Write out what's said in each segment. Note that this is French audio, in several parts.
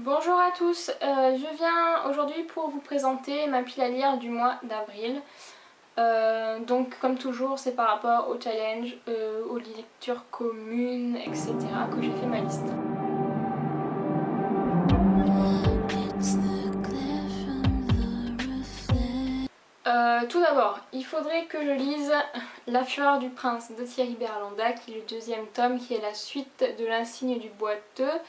Bonjour à tous, je viens aujourd'hui pour vous présenter ma pile à lire du mois d'avril. Donc comme toujours c'est par rapport au challenge, aux lectures communes, etc. que j'ai fait ma liste. Tout d'abord, il faudrait que je lise La Fureur du Prince de Thierry Berlanda, qui est le deuxième tome, qui est la suite de L'insigne du boiteux.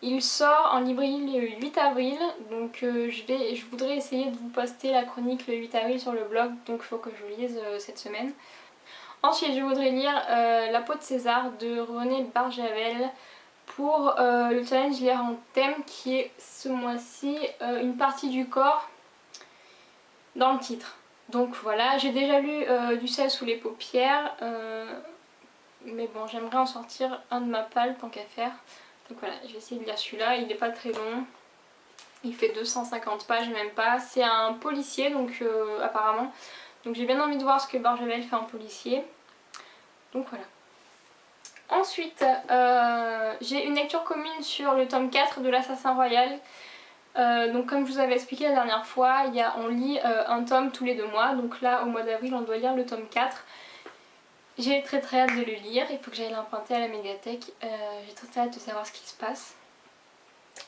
Il sort en librairie le 8 avril, donc je voudrais essayer de vous poster la chronique le 8 avril sur le blog, donc il faut que je lise cette semaine. Ensuite, je voudrais lire La peau de César de René Barjavel pour le challenge Lire en thème, qui est ce mois-ci une partie du corps dans le titre. Donc voilà, j'ai déjà lu Du sel sous les paupières, mais bon, j'aimerais en sortir un de ma palle tant qu'à faire. Donc voilà, je vais essayer de lire celui-là, il n'est pas très long, il fait 250 pages même pas, c'est un policier donc apparemment, donc j'ai bien envie de voir ce que Barjavel fait en policier, donc voilà. Ensuite, j'ai une lecture commune sur le tome 4 de l'Assassin Royal. Donc comme je vous avais expliqué la dernière fois, on lit un tome tous les 2 mois, donc là au mois d'avril on doit lire le tome 4. J'ai très hâte de le lire, il faut que j'aille l'emprunter à la médiathèque, j'ai très hâte de savoir ce qui se passe.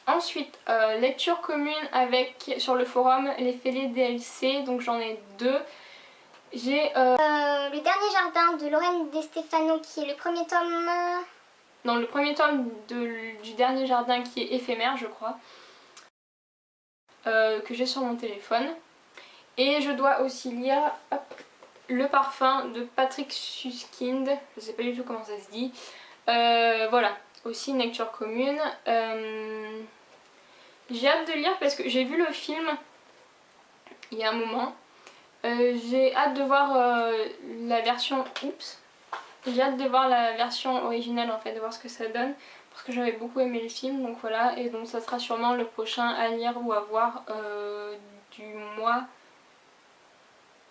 Ensuite, lecture commune sur le forum les fêlés DLC, donc j'en ai 2. J'ai Le dernier jardin de Lorraine De Stefano, qui est le premier tome... Non, le premier tome du dernier jardin qui est éphémère je crois, que j'ai sur mon téléphone. Et je dois aussi lire Le parfum de Patrick Suskind, je sais pas du tout comment ça se dit. Voilà, aussi une lecture commune. J'ai hâte de lire parce que j'ai vu le film il y a un moment. J'ai hâte de voir la version... Oups. J'ai hâte de voir la version originale en fait, de voir ce que ça donne. Parce que j'avais beaucoup aimé le film, donc voilà. Et donc ça sera sûrement le prochain à lire ou à voir du mois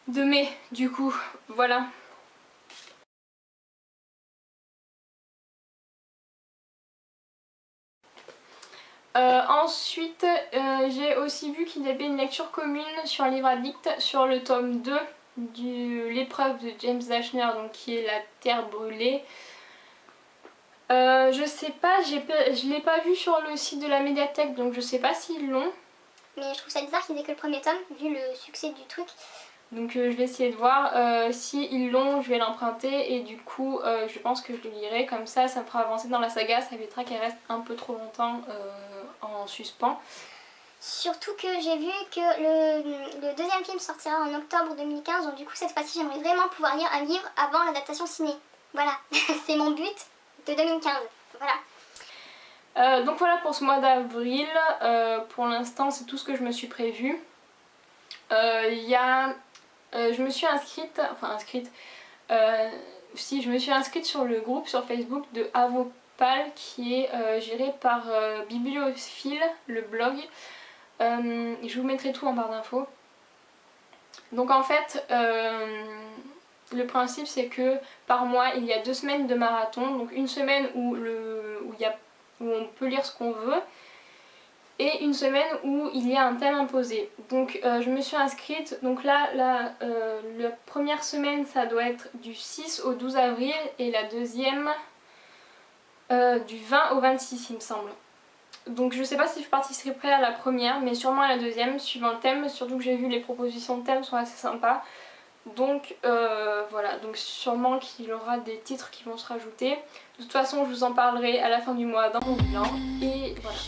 de mai, du coup. Voilà. Ensuite, j'ai aussi vu qu'il y avait une lecture commune sur un livre addict sur le tome 2 de l'épreuve de James Dashner, donc qui est La Terre brûlée. Je sais pas, je l'ai pas vu sur le site de la médiathèque, donc je sais pas s'ils l'ont. Mais je trouve ça bizarre qu'ils aient que le premier tome, vu le succès du truc. Donc je vais essayer de voir, si ils l'ont je vais l'emprunter et du coup je pense que je le lirai, comme ça me fera avancer dans la saga, ça évitera qu'elle reste un peu trop longtemps en suspens. Surtout que j'ai vu que le deuxième film sortira en octobre 2015, donc du coup cette fois-ci j'aimerais vraiment pouvoir lire un livre avant l'adaptation ciné. Voilà, c'est mon but de 2015, voilà. Donc voilà pour ce mois d'avril, pour l'instant c'est tout ce que je me suis prévu. Je me suis inscrite, si je me suis inscrite sur le groupe sur Facebook de Avopal qui est géré par Bibliophile, le blog. Je vous mettrai tout en barre d'infos. Donc en fait, le principe c'est que par mois il y a 2 semaines de marathon, donc une semaine où on peut lire ce qu'on veut et une semaine où il y a un thème imposé. Donc je me suis inscrite, donc là la première semaine ça doit être du 6 au 12 avril et la deuxième du 20 au 26 il me semble. Donc je sais pas si je participerai à la première mais sûrement à la deuxième suivant le thème, surtout que j'ai vu les propositions de thème sont assez sympas. Donc voilà, donc sûrement qu'il y aura des titres qui vont se rajouter. De toute façon je vous en parlerai à la fin du mois dans mon bilan et voilà.